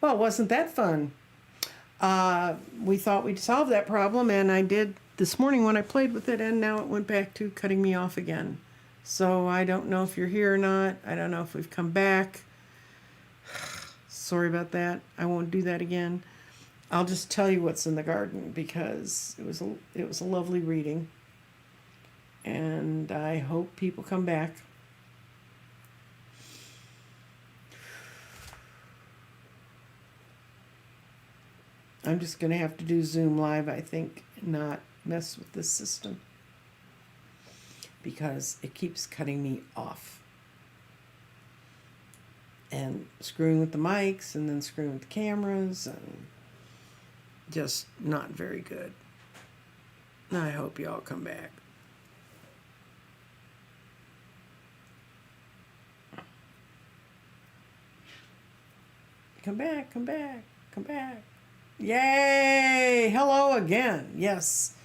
Well, wasn't that fun? We thought we'd solve that problem, and I did this morning when I played with it, and now it went back to cutting me off again. So I don't know if you're here or not. I don't know if we've come back. Sorry about that. I won't do that again. I'll just tell you what's in the garden because it was a lovely reading, and I hope people come back. I'm just going to have to do Zoom Live, I think, not mess with this system because it keeps cutting me off and screwing with the mics and then screwing with the cameras and just not very good. I hope you all come back. Come back, come back, come back. Yay! Hello again. Yes,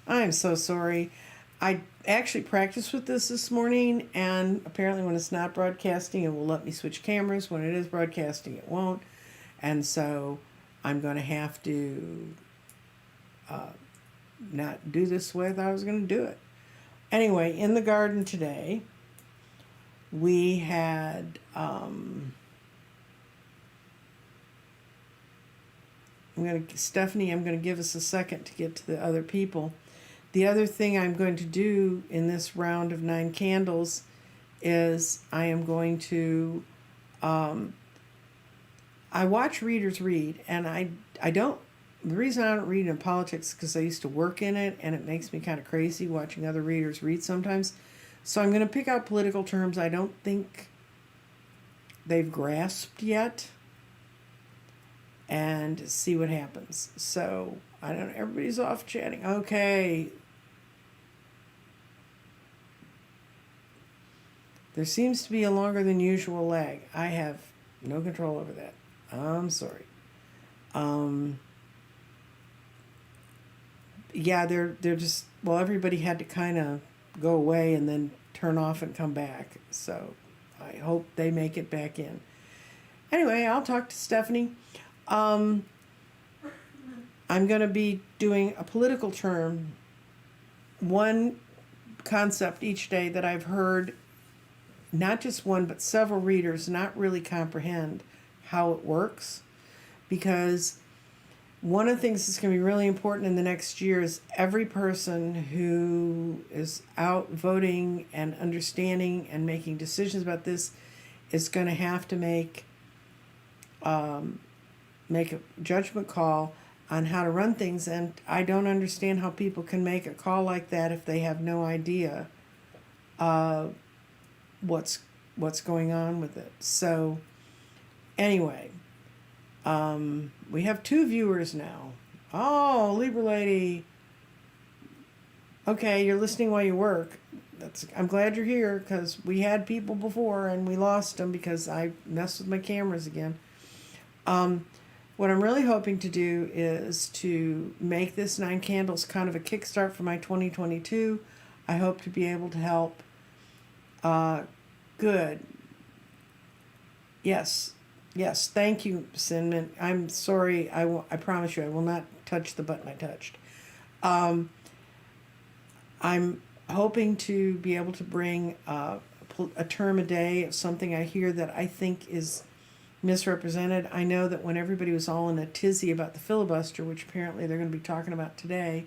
I'm so sorry. I actually practiced with this morning, and apparently when it's not broadcasting, it will let me switch cameras. When it is broadcasting, it won't. And so I'm going to have to not do this the way I thought I was going to do it. Anyway, in the garden today, we had... Stephanie, I'm going to give us a second to get to the other people. The other thing I'm going to do in this round of 9 candles is I am going to, I watch readers read, and I don't, the reason I don't read in politics is because I used to work in it, and it makes me kind of crazy watching other readers read sometimes. So I'm going to pick out political terms I don't think they've grasped yet, and see what happens. So, I don't know, everybody's off chatting. Okay. There seems to be a longer than usual lag. I have no control over that. I'm sorry. Yeah, they're just, well, everybody had to kind of go away and then turn off and come back. So, I hope they make it back in. Anyway, I'll talk to Stephanie. I'm going to be doing a political term, one concept each day that I've heard, not just one, but several readers not really comprehend how it works. Because one of the things that's going to be really important in the next year is every person who is out voting and understanding and making decisions about this is going to have to make a judgment call on how to run things, and I don't understand how people can make a call like that if they have no idea what's going on with it. So anyway, we have 2 viewers now. Oh, Libra lady. Okay, you're listening while you work. I'm glad you're here because we had people before and we lost them because I messed with my cameras again. What I'm really hoping to do is to make this 9 candles kind of a kickstart for my 2022. I hope to be able to help. Good. Yes. Yes. Thank you, Cinnamon. I'm sorry. I promise you I will not touch the button I touched. I'm hoping to be able to bring a term a day of something I hear that I think is misrepresented. I know that when everybody was all in a tizzy about the filibuster, which apparently they're going to be talking about today,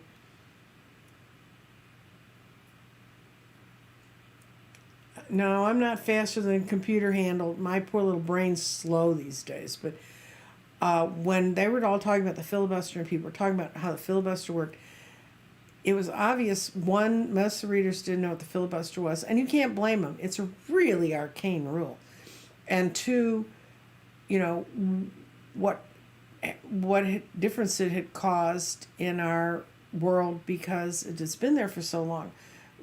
no, I'm not faster than a computer handle. My poor little brain's slow these days. But when they were all talking about the filibuster and people were talking about how the filibuster worked, it was obvious, one, most of the readers didn't know what the filibuster was, and you can't blame them. It's a really arcane rule. And 2, you know, what difference it had caused in our world because it has been there for so long.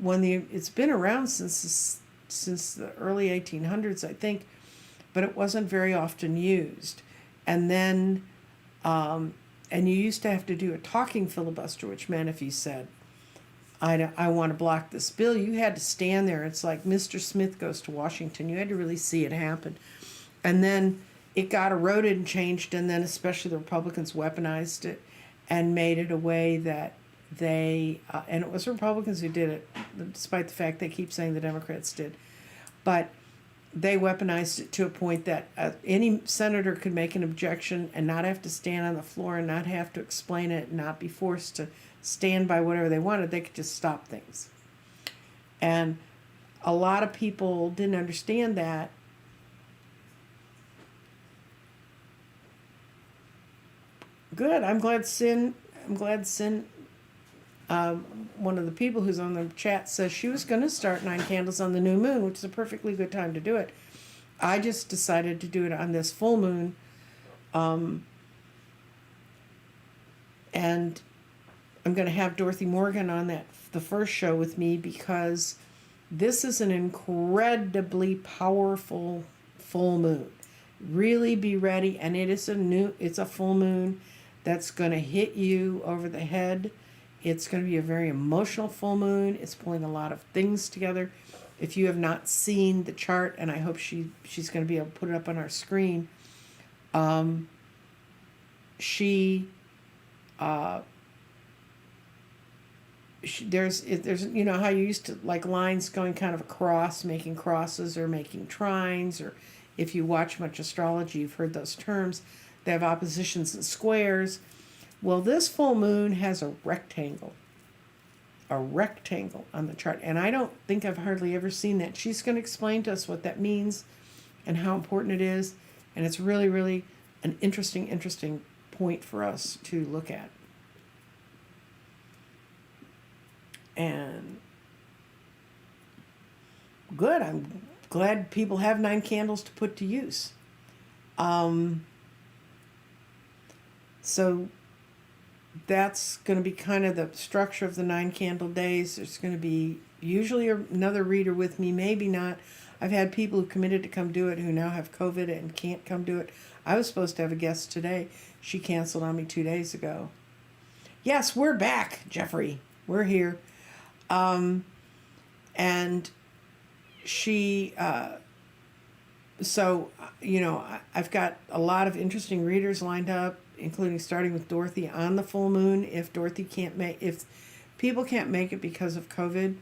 It's been around since the early 1800s, I think, but it wasn't very often used. And then, and you used to have to do a talking filibuster, which meant if you said, I want to block this bill, you had to stand there. It's like Mr. Smith goes to Washington. You had to really see it happen. And then it got eroded and changed, and then especially the Republicans weaponized it and made it a way that they, and it was Republicans who did it, despite the fact they keep saying the Democrats did, but they weaponized it to a point that any senator could make an objection and not have to stand on the floor and not have to explain it, and not be forced to stand by whatever they wanted. They could just stop things. And a lot of people didn't understand that. Good. I'm glad Sin, one of the people who's on the chat, says she was going to start 9 candles on the new moon, which is a perfectly good time to do it. I just decided to do it on this full moon. And I'm going to have Dorothy Morgan on the first show with me, because this is an incredibly powerful full moon. Really be ready. And it's a full moon that's going to hit you over the head. It's going to be a very emotional full moon. It's pulling a lot of things together. If you have not seen the chart, and I hope she's going to be able to put it up on our screen, there's you know how you used to like lines going kind of across, making crosses or making trines, or if you watch much astrology, you've heard those terms. They have oppositions and squares. Well, this full moon has a rectangle on the chart. And I don't think I've hardly ever seen that. She's going to explain to us what that means and how important it is. And it's really, really an interesting point for us to look at. And good. I'm glad people have 9 candles to put to use. So that's going to be kind of the structure of the 9 candle days. There's going to be usually another reader with me, maybe not. I've had people who committed to come do it who now have COVID and can't come do it. I was supposed to have a guest today. She canceled on me 2 days ago. Yes, we're back, Jeffrey. We're here. And she, so, you know, I've got a lot of interesting readers lined up, including starting with Dorothy on the full moon. If people can't make it because of COVID,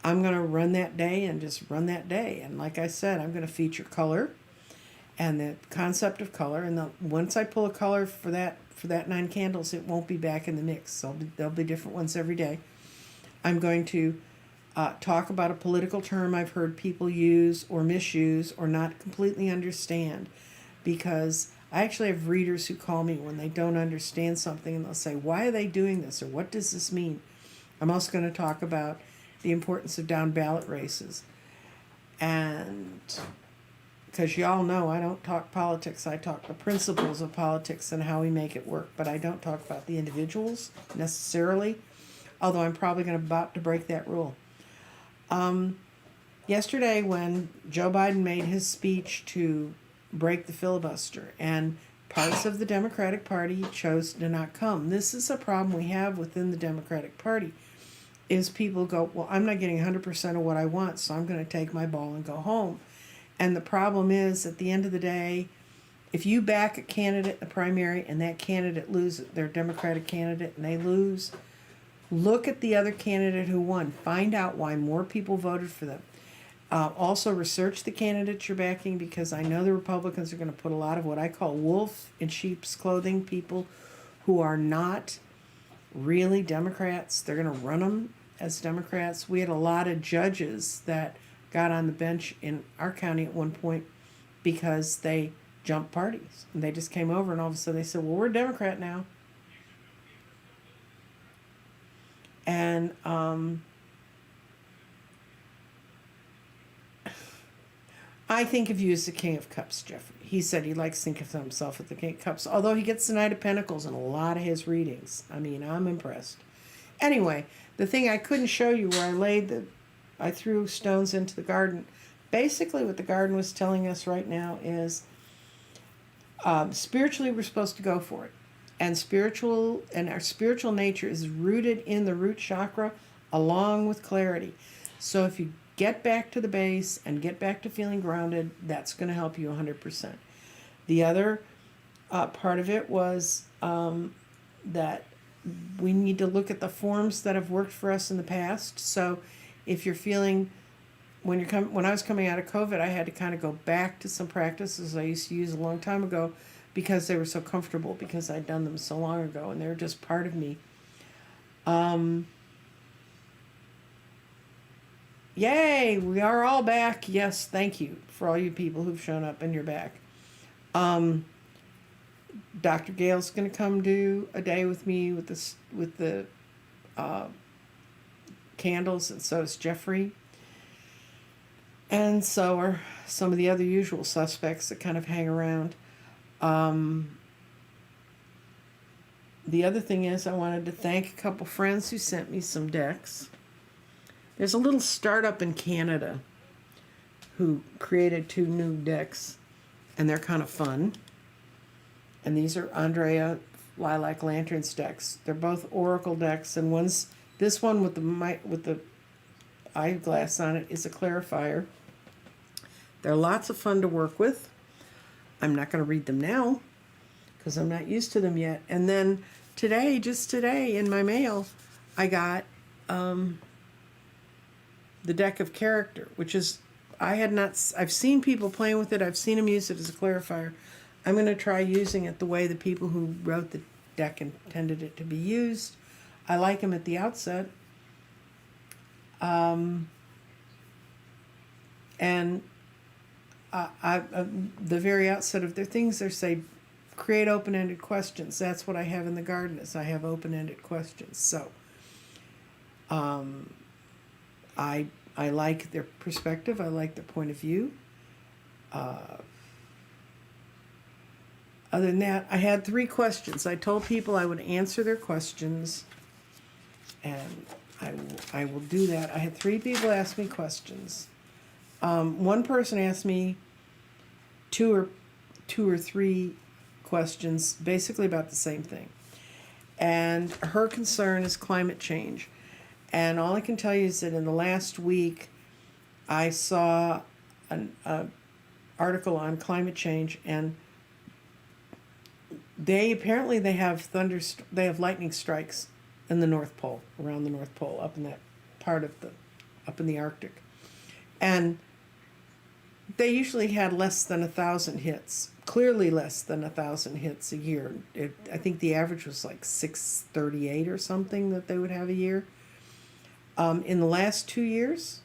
I'm going to run that day and just run that day. And like I said, I'm going to feature color and the concept of color. And once I pull a color for that 9 candles, it won't be back in the mix. So there'll be different ones every day. I'm going to talk about a political term I've heard people use or misuse or not completely understand, because I actually have readers who call me when they don't understand something, and they'll say, why are they doing this, or what does this mean? I'm also going to talk about the importance of down ballot races. And because y'all know I don't talk politics, I talk the principles of politics and how we make it work, but I don't talk about the individuals necessarily, although I'm probably about to break that rule. Yesterday when Joe Biden made his speech to break the filibuster, and parts of the Democratic Party chose to not come. This is a problem we have within the Democratic Party, is people go, well, I'm not getting 100% of what I want, so I'm going to take my ball and go home. And the problem is, at the end of the day, if you back a candidate in the primary and that candidate loses, their Democratic candidate, and they lose, look at the other candidate who won. Find out why more people voted for them. Also research the candidates you're backing, because I know the Republicans are going to put a lot of what I call wolf in sheep's clothing, people who are not really Democrats. They're going to run them as Democrats. We had a lot of judges that got on the bench in our county at one point because they jumped parties. And they just came over and all of a sudden they said, well, we're a Democrat now. And I think of you as the King of Cups, Jeffrey. He said he likes to think of himself as the King of Cups, although he gets the Knight of Pentacles in a lot of his readings. I mean, I'm impressed. Anyway, the thing I couldn't show you where I threw stones into the garden. Basically, what the garden was telling us right now is spiritually we're supposed to go for it. And our spiritual nature is rooted in the root chakra along with clarity. So if you get back to the base and get back to feeling grounded, that's going to help you 100%. The other part of it was that we need to look at the forms that have worked for us in the past. So if you're feeling, when I was coming out of COVID, I had to kind of go back to some practices I used to use a long time ago because they were so comfortable, because I'd done them so long ago and they were just part of me. Yay, we are all back. Yes, thank you for all you people who've shown up and you're back. Dr. Gail's going to come do a day with me with the candles, and so is Jeffrey. And so are some of the other usual suspects that kind of hang around. The other thing is, I wanted to thank a couple friends who sent me some decks. There's a little startup in Canada who created 2 new decks, and they're kind of fun. And these are Andrea Lilac Lanterns decks. They're both oracle decks, and this one with the eyeglass on it is a clarifier. They're lots of fun to work with. I'm not going to read them now because I'm not used to them yet. And then just today in my mail, I got the deck of character, which is, I've seen people playing with it. I've seen them use it as a clarifier. I'm going to try using it the way the people who wrote the deck intended it to be used. I like them at the outset. And the very outset of their things, they say, create open-ended questions. That's what I have in the garden, is I have open-ended questions. So I like their perspective. I like their point of view. Other than that, I had 3 questions. I told people I would answer their questions, and I will do that. I had 3 people ask me questions. One person asked me two or three questions basically about the same thing. And her concern is climate change. And all I can tell you is that in the last week, I saw an article on climate change, and they have lightning strikes in the North Pole, around the North Pole, up in that part of up in the Arctic. And they usually had less than 1,000 hits, clearly less than 1,000 hits a year. I think the average was like 638 or something that they would have a year. In the last 2 years,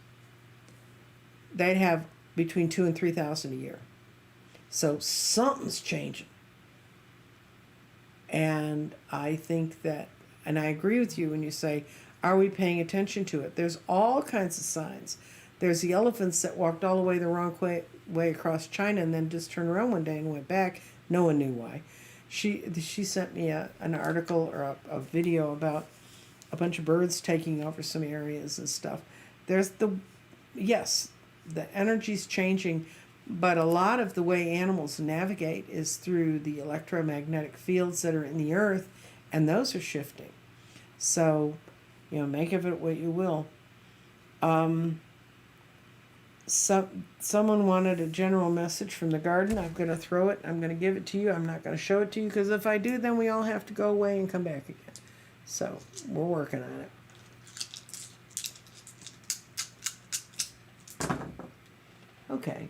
they'd have between 2,000 and 3,000 a year. So something's changing. And I think that, and I agree with you when you say, are we paying attention to it? There's all kinds of signs. There's the elephants that walked all the way the wrong way across China and then just turned around one day and went back. No one knew why. She sent me an article or a video about a bunch of birds taking over some areas and stuff. Yes, the energy's changing, but a lot of the way animals navigate is through the electromagnetic fields that are in the earth, and those are shifting. So, make of it what you will. Someone wanted a general message from the garden. I'm going to throw it. I'm going to give it to you. I'm not going to show it to you, because if I do, then we all have to go away and come back again. So we're working on it. Okay.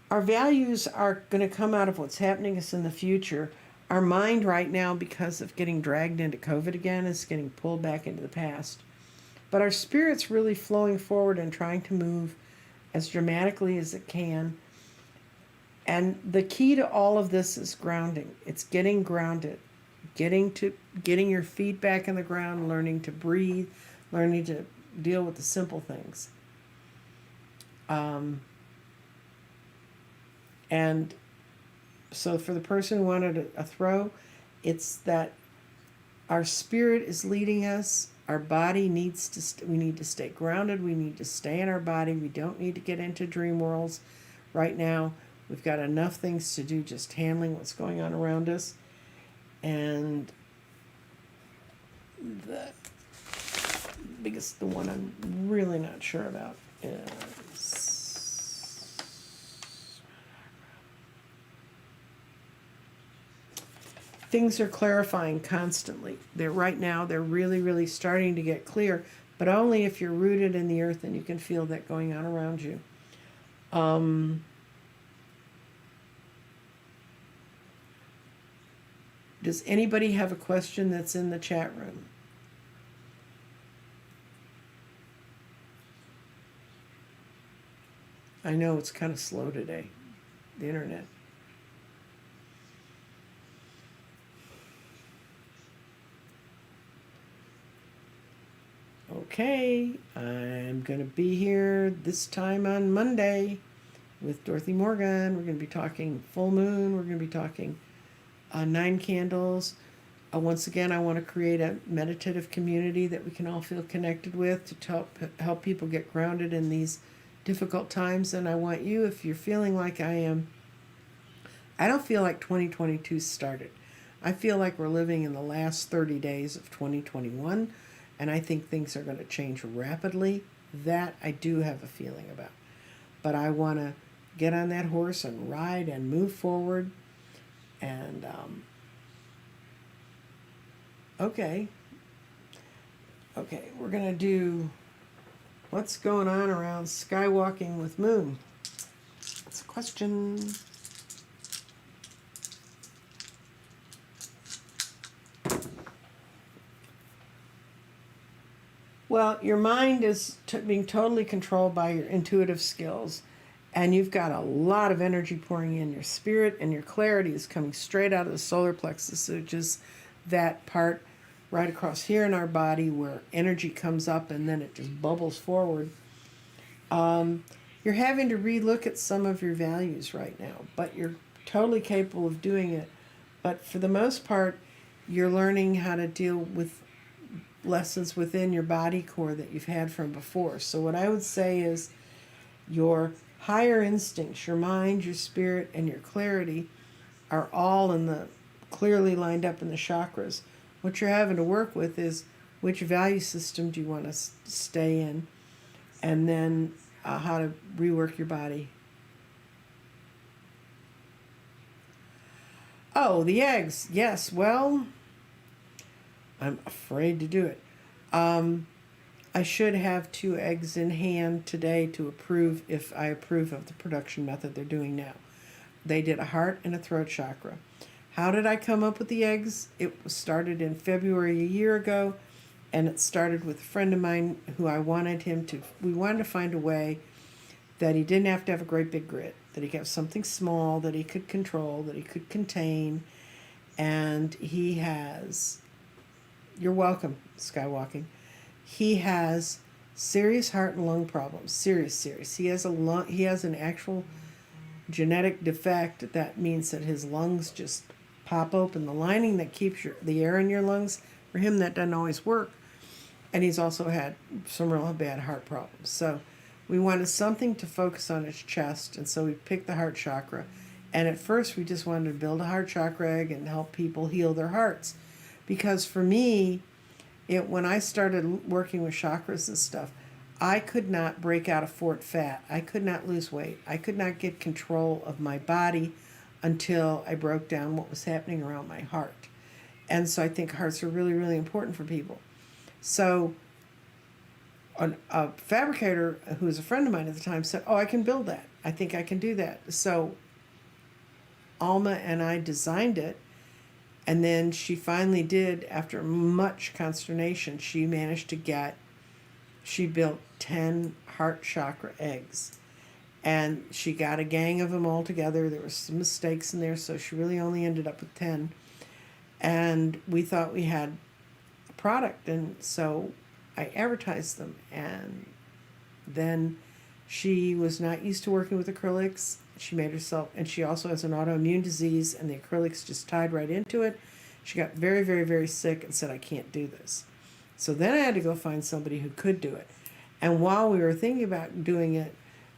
Our values are going to come out of what's happening to us in the future. Our mind right now, because of getting dragged into COVID again, is getting pulled back into the past. But our spirit's really flowing forward and trying to move as dramatically as it can. And the key to all of this is grounding. It's getting grounded, getting your feet back in the ground, learning to breathe, learning to deal with the simple things. And so for the person who wanted a throw, it's that our spirit is leading us. Our body we need to stay grounded. We need to stay in our body. We don't need to get into dream worlds right now. We've got enough things to do just handling what's going on around us. And the one I'm really not sure about is things are clarifying constantly. Right now, they're really, really starting to get clear, but only if you're rooted in the earth and you can feel that going on around you. Does anybody have a question that's in the chat room? I know it's kind of slow today, the internet. Okay, I'm going to be here this time on Monday with Dorothy Morgan. We're going to be talking full moon. We're going to be talking 9 candles. Once again, I want to create a meditative community that we can all feel connected with to help people get grounded in these difficult times. And I want you, if you're feeling like I am, I don't feel like 2022 started. I feel like we're living in the last 30 days of 2021, and I think things are going to change rapidly. That I do have a feeling about. But I want to get on that horse and ride and move forward. And, okay, we're going to do what's going on around skywalking with moon. That's a question. Well, your mind is being totally controlled by your intuitive skills, and you've got a lot of energy pouring in. Your spirit and your clarity is coming straight out of the solar plexus, which is that part right across here in our body where energy comes up and then it just bubbles forward. You're having to relook at some of your values right now, but you're totally capable of doing it. But for the most part, you're learning how to deal with lessons within your body core that you've had from before. So what I would say is your higher instincts, your mind, your spirit, and your clarity are all clearly lined up in the chakras. What you're having to work with is which value system do you want to stay in, and then how to rework your body. Oh, the eggs. Yes, well, I'm afraid to do it. I should have 2 eggs in hand today to approve, if I approve of the production method they're doing now. They did a heart and a throat chakra. How did I come up with the eggs? It started in February a year ago, and it started with a friend of mine who we wanted to find a way that he didn't have to have a great big grid, that he could have something small that he could control, that he could contain, and he has... You're welcome, Skywalking. He has serious heart and lung problems. Serious. He has an actual genetic defect. That means that his lungs just pop open. The lining that keeps the air in your lungs, for him that doesn't always work. And he's also had some real bad heart problems. So we wanted something to focus on his chest, and so we picked the heart chakra. And at first we just wanted to build a heart chakra egg and help people heal their hearts. Because for me, when I started working with chakras and stuff, I could not break out of Fort Fat. I could not lose weight. I could not get control of my body until I broke down what was happening around my heart. And so I think hearts are really, really important for people. So a fabricator who was a friend of mine at the time said, I can build that. I think I can do that. So Alma and I designed it. And then she finally did, after much consternation, she built 10 heart chakra eggs. And she got a gang of them all together. There were some mistakes in there, so she really only ended up with 10. And we thought we had a product, and so I advertised them. And then she was not used to working with acrylics. She made herself, and she also has an autoimmune disease, and the acrylics just tied right into it. She got very, very, very sick and said, I can't do this. So then I had to go find somebody who could do it. And while we were thinking about doing it,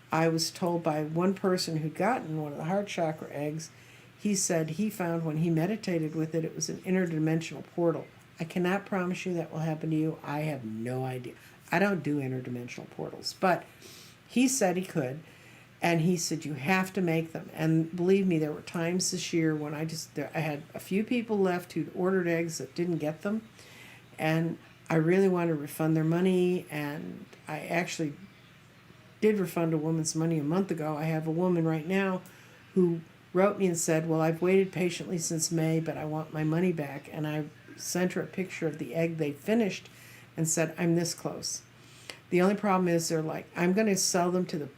I was told by one person who'd gotten one of the heart chakra eggs, he said he found when he meditated with it, it was an interdimensional portal. I cannot promise you that will happen to you. I have no idea. I don't do interdimensional portals, but he said he could. And he said, you have to make them. And believe me, there were times this year when I had a few people left who'd ordered eggs that didn't get them. And I really wanted to refund their money. And I actually did refund a woman's money a month ago. I have a woman right now who wrote me and said, well, I've waited patiently since May, but I want my money back. And I sent her a picture of the egg they finished and said, I'm this close. The only problem is they're like, I'm going to sell them to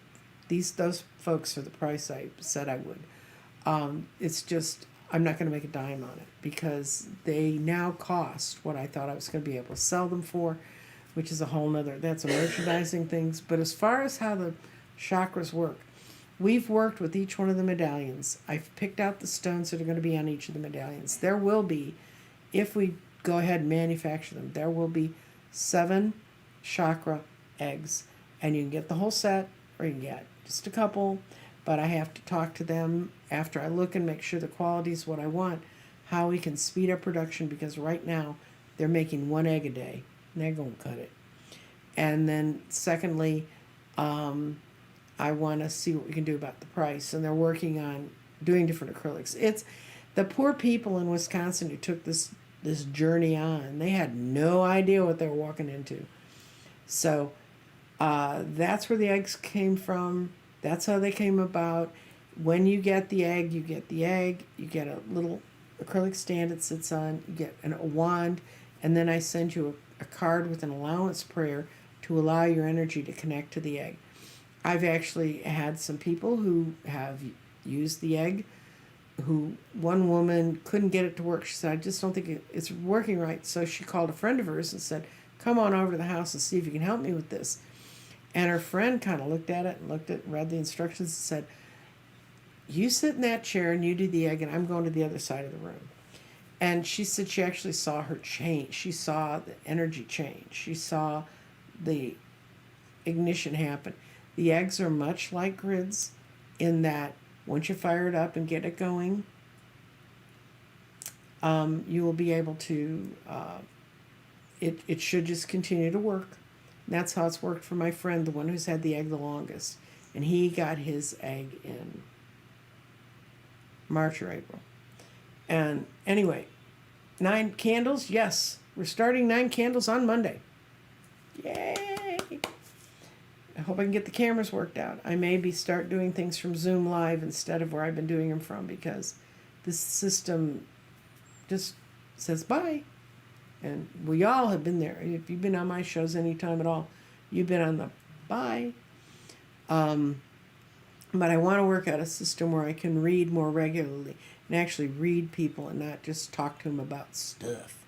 those folks for the price I said I would. It's just, I'm not going to make a dime on it because they now cost what I thought I was going to be able to sell them for, which is a whole nother, that's a merchandising things. But as far as how the chakras work, we've worked with each one of the medallions. I've picked out the stones that are going to be on each of the medallions. There will be, if we go ahead and manufacture them, there will be 7 chakra eggs. And you can get the whole set or you can get just a couple, but I have to talk to them after I look and make sure the quality is what I want, how we can speed up production, because right now they're making 1 egg a day and they're going to cut it. And then secondly, I want to see what we can do about the price, and they're working on doing different acrylics. It's the poor people in Wisconsin who took this journey on. They had no idea what they were walking into. So that's where the eggs came from. That's how they came about. When you get the egg, you get a little acrylic stand it sits on, you get a wand, and then I send you a card with an allowance prayer to allow your energy to connect to the egg. I've actually had some people who have used the egg, one woman couldn't get it to work. She said, I just don't think it's working right. So she called a friend of hers and said, come on over to the house and see if you can help me with this. And her friend kind of looked at it and read the instructions and said, you sit in that chair and you do the egg and I'm going to the other side of the room. And she said she actually saw her change. She saw the energy change. She saw the ignition happen. The eggs are much like grids in that once you fire it up and get it going, you will be able to, it should just continue to work. And that's how it's worked for my friend, the one who's had the egg the longest. And he got his egg in March or April. And anyway, 9 candles, yes. We're starting 9 candles on Monday. Yay! I hope I can get the cameras worked out. I maybe start doing things from Zoom Live instead of where I've been doing them from, because this system just says bye. And we all have been there. If you've been on my shows any time at all, you've been on the bye. But I want to work out a system where I can read more regularly and actually read people and not just talk to them about stuff.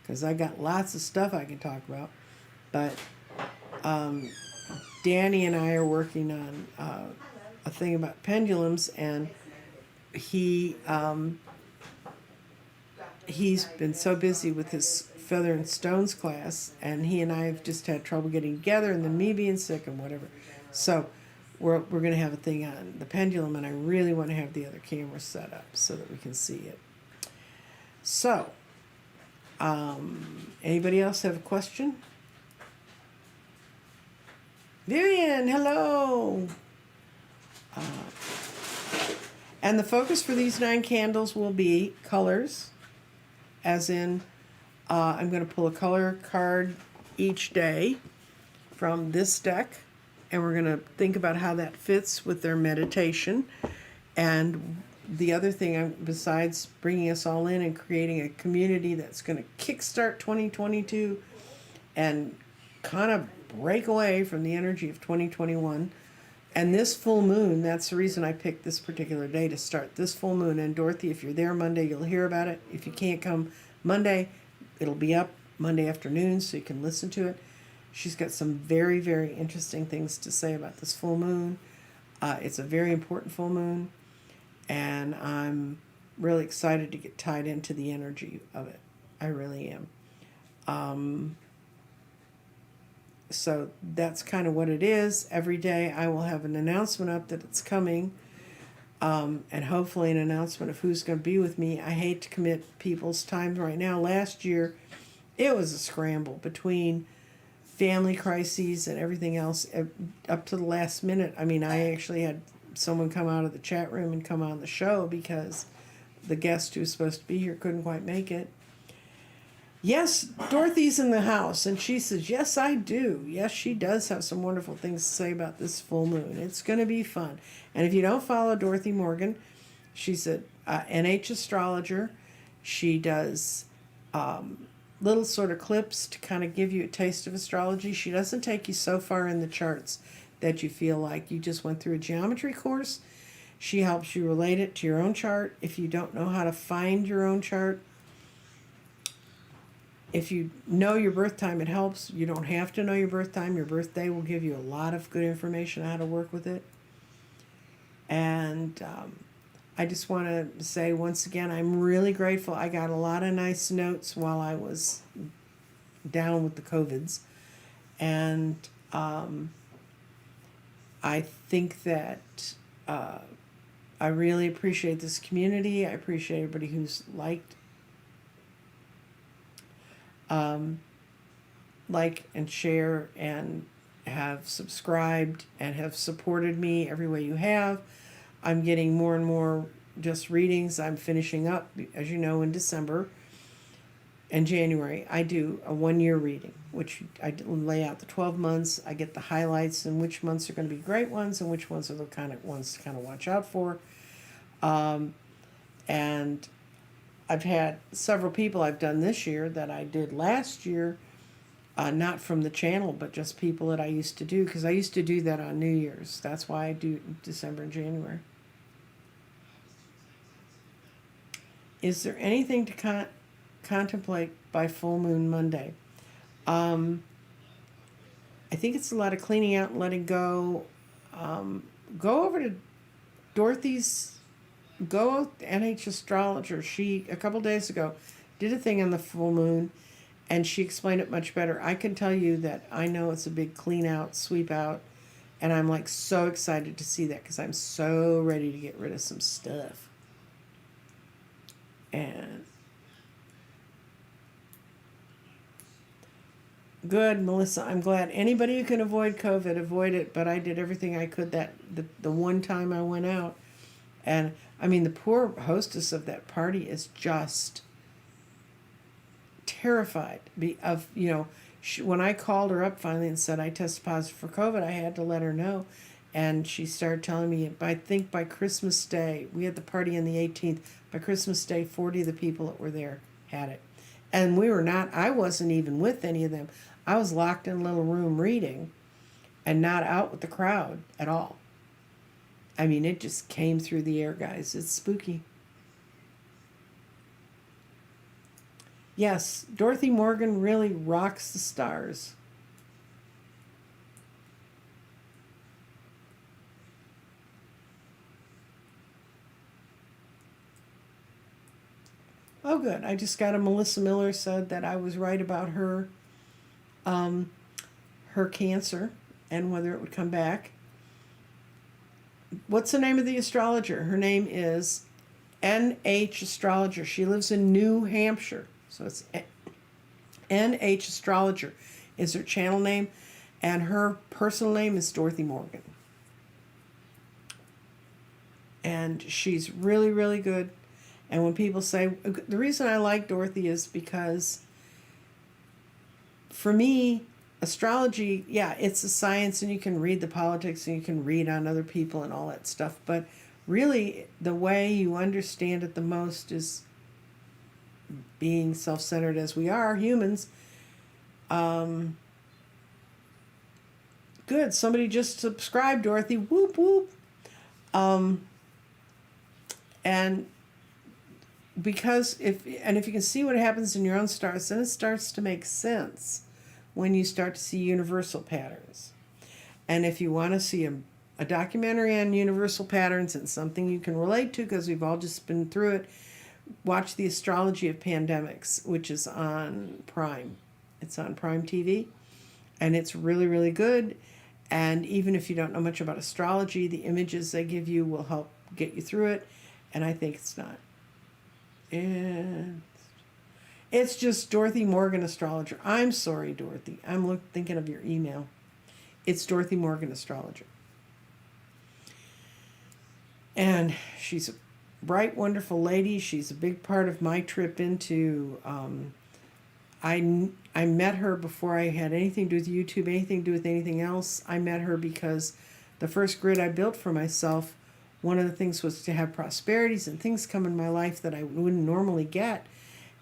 Because I got lots of stuff I can talk about. But Danny and I are working on a thing about pendulums, and he's been so busy with his feather and stones class, and he and I have just had trouble getting together, and then me being sick and whatever. So we're going to have a thing on the pendulum, and I really want to have the other camera set up so that we can see it. So, anybody else have a question? Vivian, hello. And the focus for these 9 candles will be colors, as in I'm going to pull a color card each day from this deck, and we're going to think about how that fits with their meditation. And the other thing, besides bringing us all in and creating a community that's going to kickstart 2022 and kind of break away from the energy of 2021. And this full moon, that's the reason I picked this particular day to start this full moon. And Dorothy, if you're there Monday, you'll hear about it. If you can't come Monday, it'll be up Monday afternoon so you can listen to it. She's got some very, very interesting things to say about this full moon. It's a very important full moon, and I'm really excited to get tied into the energy of it. I really am. So that's kind of what it is. Every day I will have an announcement up that it's coming, and hopefully an announcement of who's going to be with me. I hate to commit people's time right now. Last year, it was a scramble between family crises and everything else up to the last minute. I mean, I actually had someone come out of the chat room and come on the show because the guest who was supposed to be here couldn't quite make it. Yes, Dorothy's in the house, and she says, yes, I do. Yes, she does have some wonderful things to say about this full moon. It's going to be fun. And if you don't follow Dorothy Morgan, she's an NH astrologer. She does little sort of clips to kind of give you a taste of astrology. She doesn't take you so far in the charts that you feel like you just went through a geometry course. She helps you relate it to your own chart. If you don't know how to find your own chart, if you know your birth time, it helps. You don't have to know your birth time. Your birthday will give you a lot of good information on how to work with it. And I just want to say once again, I'm really grateful. I got a lot of nice notes while I was down with the COVIDs. And I think that I really appreciate this community. I appreciate everybody who's liked and share and have subscribed and have supported me every way you have. I'm getting more and more just readings. I'm finishing up, as you know, in December and January. I do a 1-year reading, which I lay out the 12 months. I get the highlights and which months are going to be great ones and which ones are the kind of ones to kind of watch out for. And I've had several people I've done this year that I did last year, not from the channel, but just people that I used to do, because I used to do that on New Year's. That's why I do December and January. Is there anything to contemplate by full moon Monday? I think it's a lot of cleaning out and letting go. Go over to Dorothy's NH astrologer. She a couple days ago did a thing on the full moon, and she explained it much better. I can tell you that I know it's a big clean out, sweep out, and I'm like so excited to see that because I'm so ready to get rid of some stuff. And good, Melissa. I'm glad. Anybody who can avoid COVID, avoid it. But I did everything I could the one time I went out. And I mean, the poor hostess of that party is just terrified of, when I called her up finally and said I tested positive for COVID, I had to let her know. And she started telling me, I think by Christmas Day, we had the party on the 18th. By Christmas Day, 40 of the people that were there had it. And I wasn't even with any of them. I was locked in a little room reading and not out with the crowd at all. I mean, it just came through the air, guys. It's spooky. Yes, Dorothy Morgan really rocks the stars. Oh, good. I just got Melissa Miller said that I was right about her cancer and whether it would come back. What's the name of the astrologer? Her name is NH Astrologer. She lives in New Hampshire. So it's NH Astrologer is her channel name. And her personal name is Dorothy Morgan. And she's really, really good. And when people say, the reason I like Dorothy is because for me, astrology, yeah, it's a science and you can read the politics and you can read on other people and all that stuff. But really, the way you understand it the most is being self-centered as we are, humans. Good. Somebody just subscribed, Dorothy. Whoop, whoop. And because if you can see what happens in your own stars, then it starts to make sense when you start to see universal patterns. And if you want to see a documentary on universal patterns and something you can relate to, because we've all just been through it, watch The Astrology of Pandemics, which is on Prime. It's on Prime TV, and it's really, really good. And even if you don't know much about astrology, the images they give you will help get you through it. And I think it's not. It's just Dorothy Morgan Astrologer. I'm sorry, Dorothy. I'm thinking of your email. It's Dorothy Morgan Astrologer. And she's a bright, wonderful lady. She's a big part of my trip into... I met her before I had anything to do with YouTube, anything to do with anything else. I met her because the first grid I built for myself, one of the things was to have prosperities and things come in my life that I wouldn't normally get.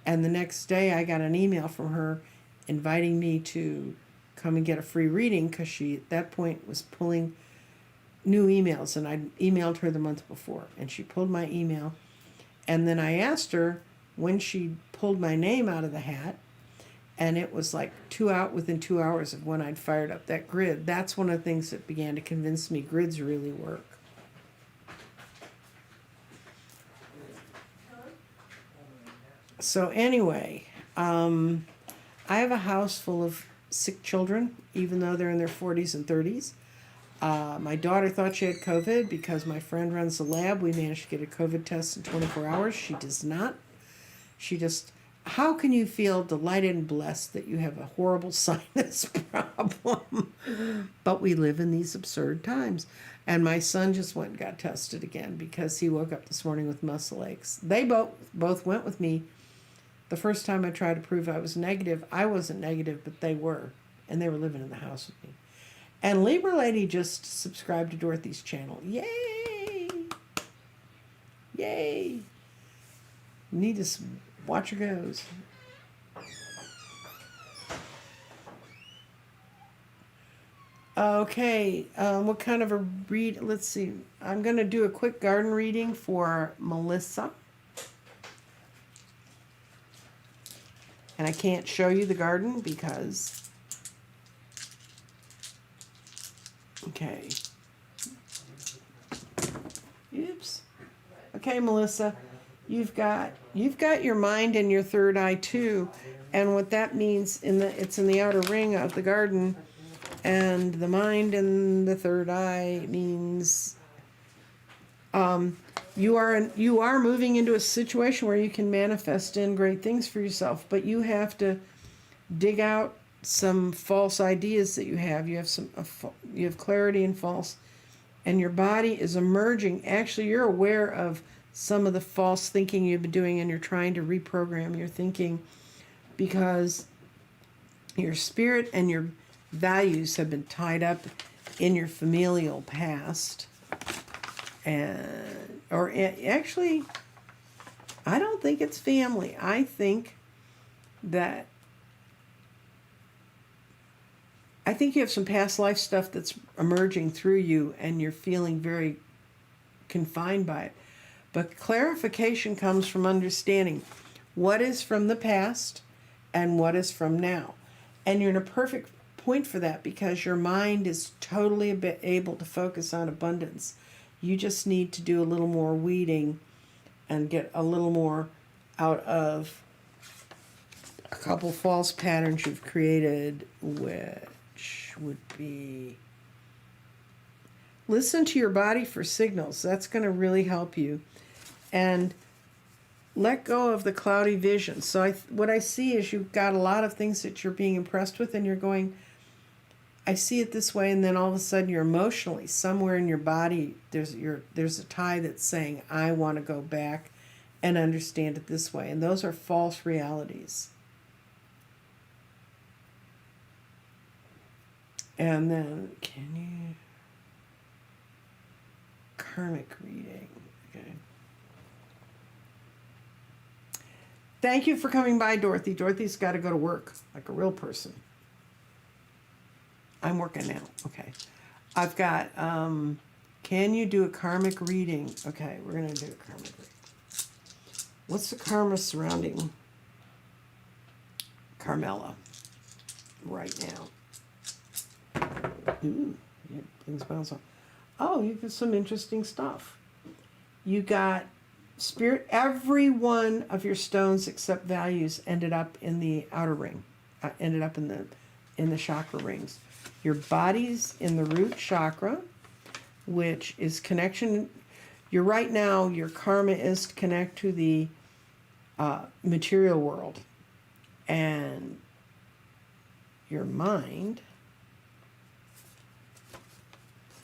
And the next day I got an email from her inviting me to come and get a free reading because she, at that point, was pulling new emails. And I emailed her the month before. And she pulled my email. And then I asked her when she pulled my name out of the hat. And it was like within 2 hours of when I'd fired up that grid. That's one of the things that began to convince me grids really work. So anyway, I have a house full of sick children, even though they're in their 40s and 30s. My daughter thought she had COVID because my friend runs the lab. We managed to get a COVID test in 24 hours. She does not. She just... How can you feel delighted and blessed that you have a horrible sinus problem? But we live in these absurd times. And my son just went and got tested again because he woke up this morning with muscle aches. They both went with me. The first time I tried to prove I was negative, I wasn't negative, but they were. And they were living in the house with me. And Libra Lady just subscribed to Dorothy's channel. Yay! Yay! Need to... Watch her goes. Okay, what kind of a read? Let's see. I'm going to do a quick garden reading for Melissa. And I can't show you the garden because... Okay. Oops. Okay, Melissa. You've got your mind in your third eye too, and what that means it's in the outer ring of the garden, and the mind in the third eye means you are moving into a situation where you can manifest in great things for yourself, but you have to dig out some false ideas that you have. You have clarity and false, and your body is emerging. Actually, you're aware of some of the false thinking you've been doing, and you're trying to reprogram your thinking because your spirit and your values have been tied up in your familial past. Actually, I don't think it's family. I think you have some past life stuff that's emerging through you, and you're feeling very confined by it. But clarification comes from understanding what is from the past and what is from now. And you're in a perfect point for that because your mind is totally able to focus on abundance. You just need to do a little more weeding and get a little more out of a couple false patterns you've created, which would be... Listen to your body for signals. That's going to really help you. And let go of the cloudy vision. So what I see is you've got a lot of things that you're being impressed with, and you're going, I see it this way, and then all of a sudden you're emotionally, somewhere in your body, there's a tie that's saying, I want to go back and understand it this way. And those are false realities. And then, karmic reading. Okay. Thank you for coming by, Dorothy. Dorothy's got to go to work like a real person. I'm working now. Okay. I've got, can you do a karmic reading? Okay, we're going to do a karmic reading. What's the karma surrounding Carmela right now? Ooh, yeah, things bounce off. Oh, you got some interesting stuff. You got spirit. Every one of your stones except values ended up in the outer ring. Ended up in the chakra rings. Your body's in the root chakra, which is connection. You're right now. Your karma is to connect to the material world, And your mind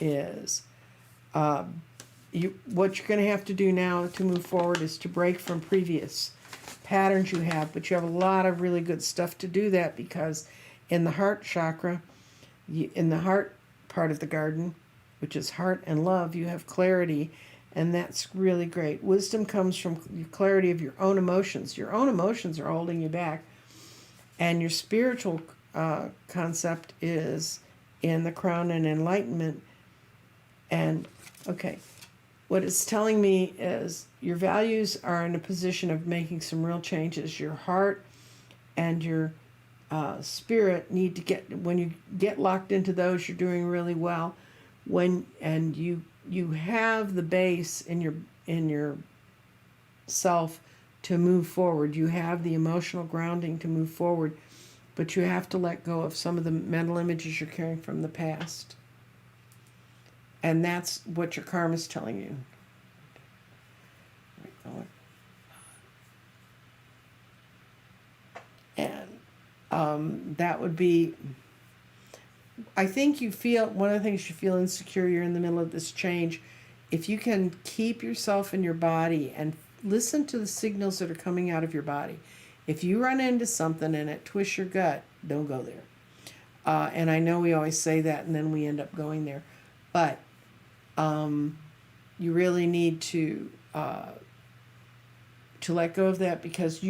is what you're going to have to do now to move forward is to break from previous patterns you have, but you have a lot of really good stuff to do that, because in the heart chakra, in the heart part of the garden, which is heart and love, you have clarity, and that's really great. Wisdom comes from clarity of your own emotions. Your own emotions are holding you back, and your spiritual concept is in the crown and enlightenment. And okay, what it's telling me is your values are in a position of making some real changes. Your heart and your spirit need to get, when you get locked into those, you're doing really well. And you have the base in your self to move forward. You have the emotional grounding to move forward, but you have to let go of some of the mental images you're carrying from the past. And that's what your karma is telling you. And that would be, I think you feel, one of the things you feel insecure, you're in the middle of this change. If you can keep yourself in your body and listen to the signals that are coming out of your body. If you run into something and it twists your gut, don't go there. And I know we always say that and then we end up going there. But you really need to let go of that, because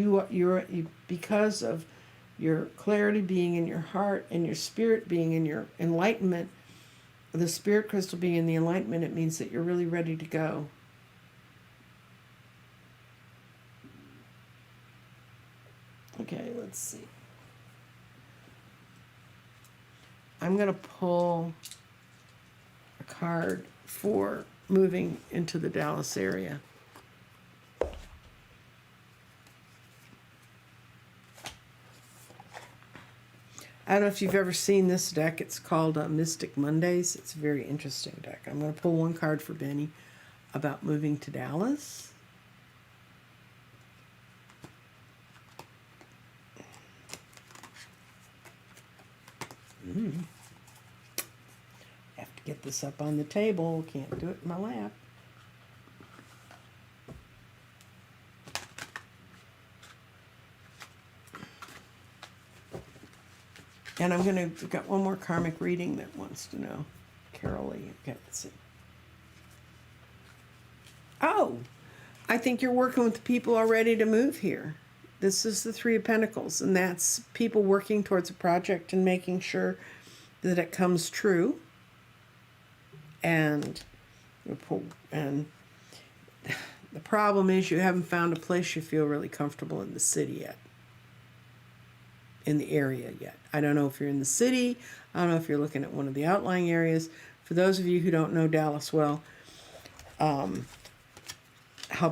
because of your clarity being in your heart and your spirit being in your enlightenment, the spirit crystal being in the enlightenment, it means that you're really ready to go. Okay, let's see. I'm going to pull a card for moving into the Dallas area. I don't know if you've ever seen this deck. It's called Mystic Mondays. It's a very interesting deck. I'm going to pull one card for Benny about moving to Dallas. Have to get this up on the table. Can't do it in my lap. And we've got one more karmic reading that wants to know. Carol Lee. Okay, let's see. Oh, I think you're working with the people already to move here. This is the Three of Pentacles, and that's people working towards a project and making sure that it comes true. And the problem is you haven't found a place you feel really comfortable in the city yet. In the area yet. I don't know if you're in the city. I don't know if you're looking at one of the outlying areas. For those of you who don't know Dallas well, how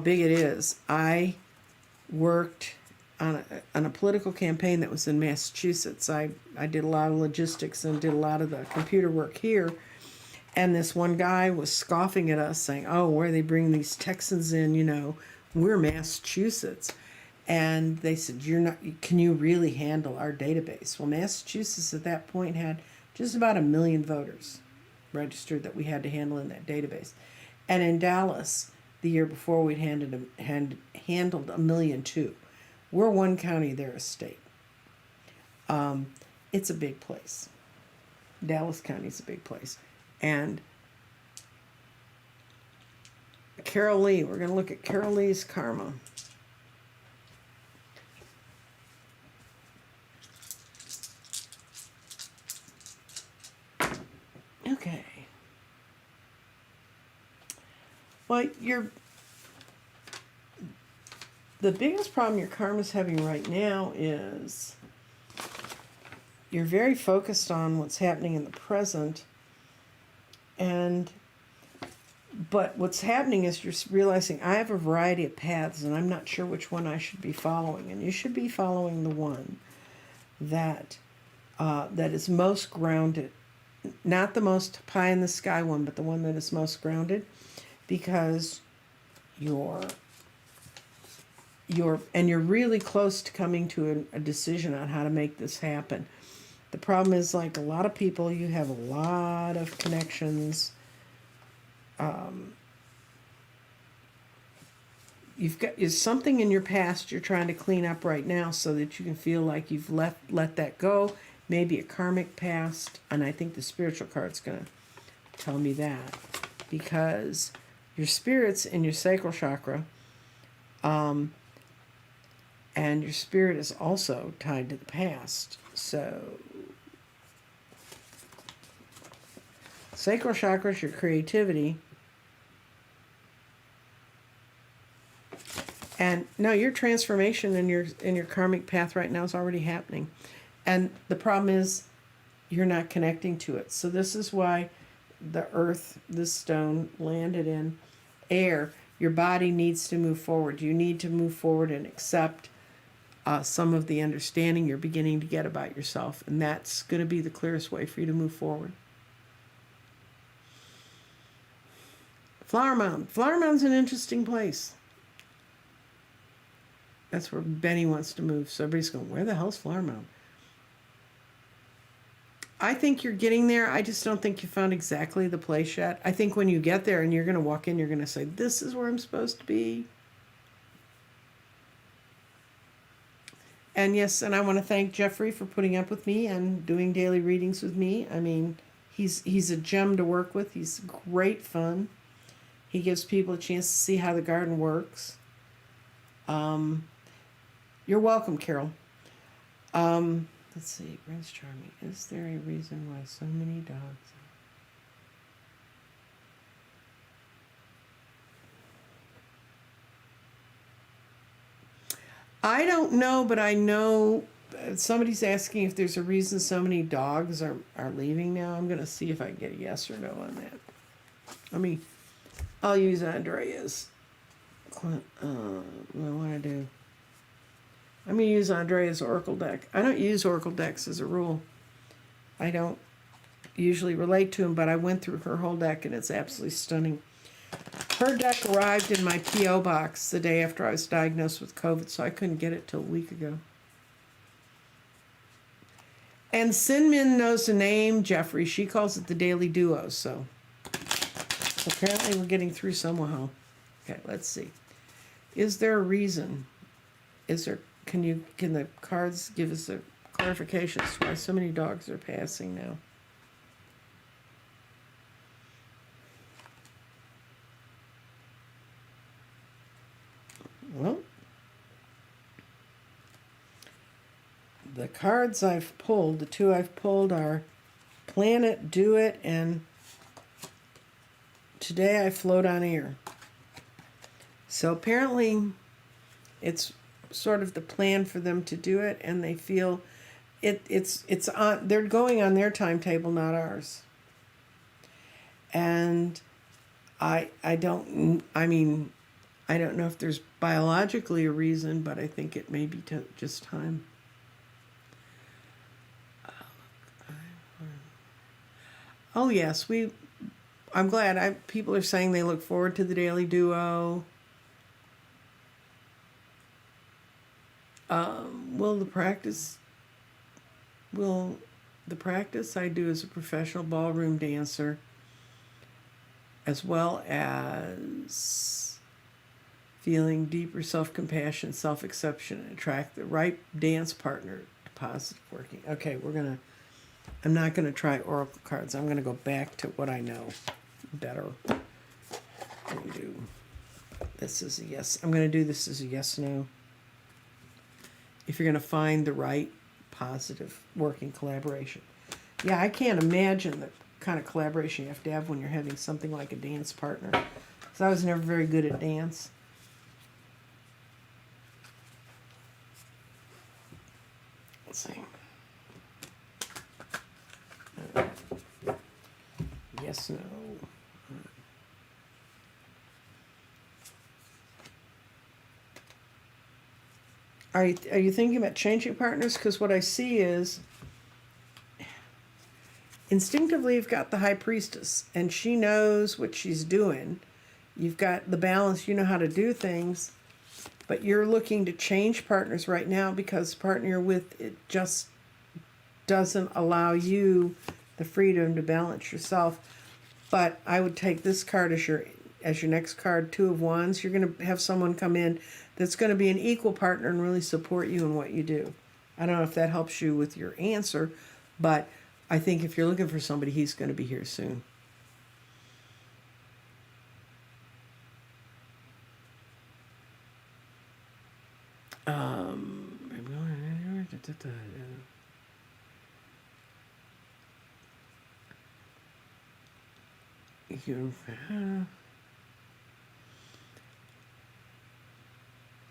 big it is, I worked on a political campaign that was in Massachusetts. I did a lot of logistics and did a lot of the computer work here. And this one guy was scoffing at us saying, oh, where they bring these Texans in, we're Massachusetts. And they said, can you really handle our database? Well, Massachusetts at that point had just about 1 million voters registered that we had to handle in that database. And in Dallas, the year before, we'd handled 1.2 million. We're one county, they're a state. It's a big place. Dallas County is a big place. And Carol Lee, we're going to look at Carol Lee's karma. Okay. Well, the biggest problem your karma's having right now is you're very focused on what's happening in the present, but what's happening is you're realizing I have a variety of paths and I'm not sure which one I should be following, and you should be following the one that is most grounded. Not the most pie in the sky one, but the one that is most grounded, because your you're really close to coming to a decision on how to make this happen. The problem is, like a lot of people, you have a lot of connections. You've got is something in your past you're trying to clean up right now so that you can feel like you've let that go. Maybe a karmic past, and I think the spiritual card's going to tell me that, because your spirit's in your sacral chakra, and your spirit is also tied to the past. So sacral chakra is your creativity. And no, your transformation in your karmic path right now is already happening. And the problem is you're not connecting to it. So this is why the earth, this stone, landed in air. Your body needs to move forward. You need to move forward and accept some of the understanding you're beginning to get about yourself. And that's going to be the clearest way for you to move forward. Flower Mound. Flower Mound's an interesting place. That's where Benny wants to move. So everybody's going, where the hell's Flower Mound? I think you're getting there. I just don't think you found exactly the place yet. I think when you get there and you're going to walk in, you're going to say, this is where I'm supposed to be. And yes, and I want to thank Jeffrey for putting up with me and doing daily readings with me. I mean, he's a gem to work with. He's great fun. He gives people a chance to see how the garden works. You're welcome, Carol. Let's see, Prince Charming. Is there a reason why so many dogs I don't know, but I know somebody's asking if there's a reason so many dogs are leaving now. I'm going to see if I can get a yes or no on that. I'll use Andrea's. What do I want to do? I'm going to use Andrea's Oracle deck. I don't use Oracle decks as a rule. I don't usually relate to them, but I went through her whole deck and it's absolutely stunning. Her deck arrived in my P.O. box the day after I was diagnosed with COVID, so I couldn't get it till a week ago. And Sinmin knows the name, Jeffrey. She calls it the Daily Duo, so apparently we're getting through somehow. Okay, let's see. Is there a reason? Can the cards give us a clarification as to why so many dogs are passing now? Well, the cards I've pulled, the two I've pulled are Plan It, Do It, and Today I Float on Air. So apparently it's sort of the plan for them to do it, and they feel it's on, they're going on their timetable, not ours. And I don't know if there's biologically a reason, but I think it may be just time. Oh yes, I'm glad. People are saying they look forward to the Daily Duo. The practice I do as a professional ballroom dancer, as well as feeling deeper self-compassion, self-acceptance, and attract the right dance partner to positive working. Okay, I'm not going to try oracle cards. I'm going to go back to what I know better. And do this is a yes. I'm going to do this as a yes, no. If you're going to find the right positive working collaboration. Yeah, I can't imagine the kind of collaboration you have to have when you're having something like a dance partner. Because I was never very good at dance. Let's see. Yes, no. Are you thinking about changing partners? Because what I see is instinctively you've got the High Priestess, and she knows what she's doing. You've got the balance. You know how to do things. But you're looking to change partners right now because the partner you're with, it just doesn't allow you the freedom to balance yourself. But I would take this card as your next card, Two of Wands. You're going to have someone come in that's going to be an equal partner and really support you in what you do. I don't know if that helps you with your answer, but I think if you're looking for somebody, he's going to be here soon.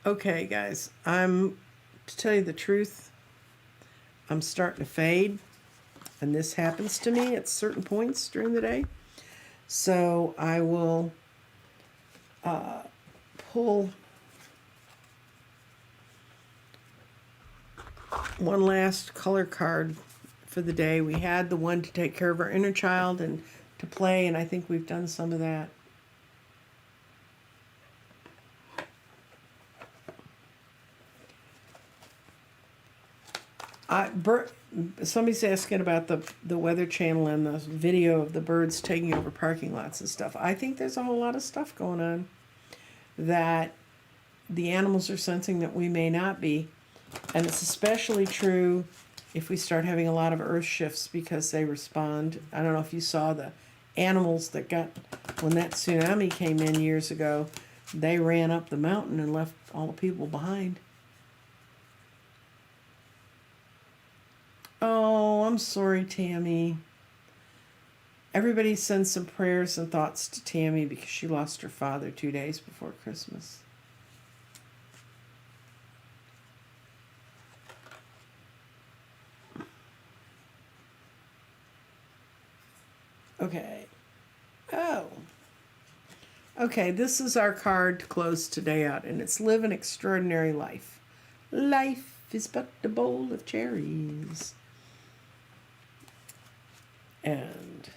Okay, guys, to tell you the truth, I'm starting to fade, and this happens to me at certain points during the day. So I will pull one last color card for the day. We had the one to take care of our inner child and to play, and I think we've done some of that. Somebody's asking about the Weather Channel and the video of the birds taking over parking lots and stuff. I think there's a whole lot of stuff going on that the animals are sensing that we may not be. And it's especially true if we start having a lot of earth shifts because they respond. I don't know if you saw the animals that got, when that tsunami came in years ago, they ran up the mountain and left all the people behind. Oh, I'm sorry, Tammy. Everybody sends some prayers and thoughts to Tammy because she lost her father 2 days before Christmas. Okay. Oh. Okay, this is our card to close today out, and it's Live an Extraordinary Life. Life is but a bowl of cherries. And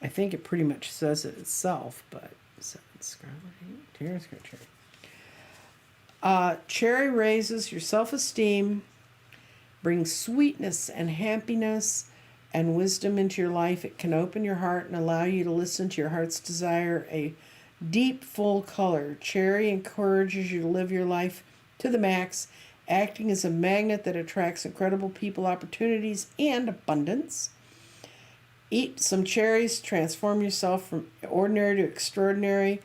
I think it pretty much says it itself, but cherry. Cherry raises your self-esteem, brings sweetness and happiness and wisdom into your life. It can open your heart and allow you to listen to your heart's desire, a deep, full color. Cherry encourages you to live your life to the max, acting as a magnet that attracts incredible people, opportunities, and abundance. Eat some cherries, transform yourself from ordinary to extraordinary.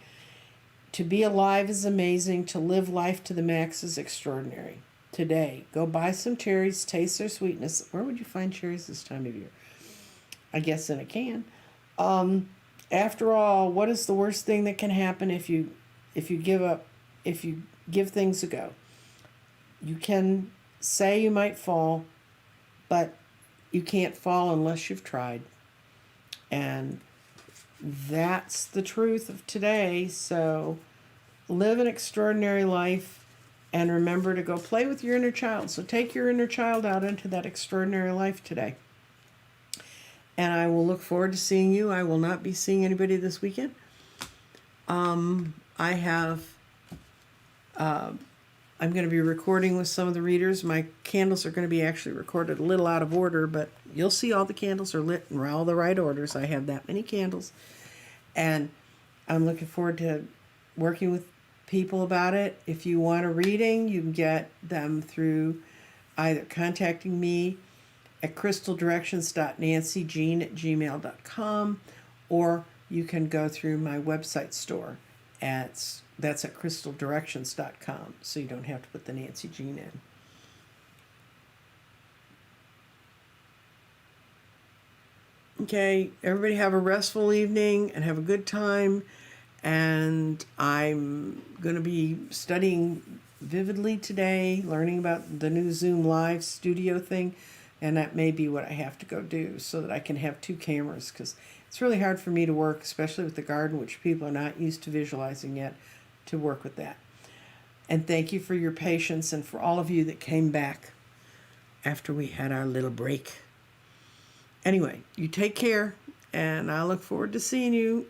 To be alive is amazing. To live life to the max is extraordinary. Today, go buy some cherries, taste their sweetness. Where would you find cherries this time of year? I guess in a can. After all, what is the worst thing that can happen if you give things a go? You can say you might fall, but you can't fall unless you've tried. And that's the truth of today. So live an extraordinary life and remember to go play with your inner child. So take your inner child out into that extraordinary life today. And I will look forward to seeing you. I will not be seeing anybody this weekend. I'm going to be recording with some of the readers. My candles are going to be actually recorded a little out of order, but you'll see all the candles are lit in all the right orders. I have that many candles. And I'm looking forward to working with people about it. If you want a reading, you can get them through either contacting me at crystaldirections.nancyjean@gmail.com, or you can go through my website store. That's at crystaldirections.com, so you don't have to put the Nancy Jean in. Okay, everybody have a restful evening and have a good time. And I'm going to be studying vividly today, learning about the new Zoom Live studio thing. And that may be what I have to go do so that I can have 2 cameras, because it's really hard for me to work, especially with the garden, which people are not used to visualizing yet, to work with that. And thank you for your patience and for all of you that came back after we had our little break. Anyway, you take care, and I look forward to seeing you.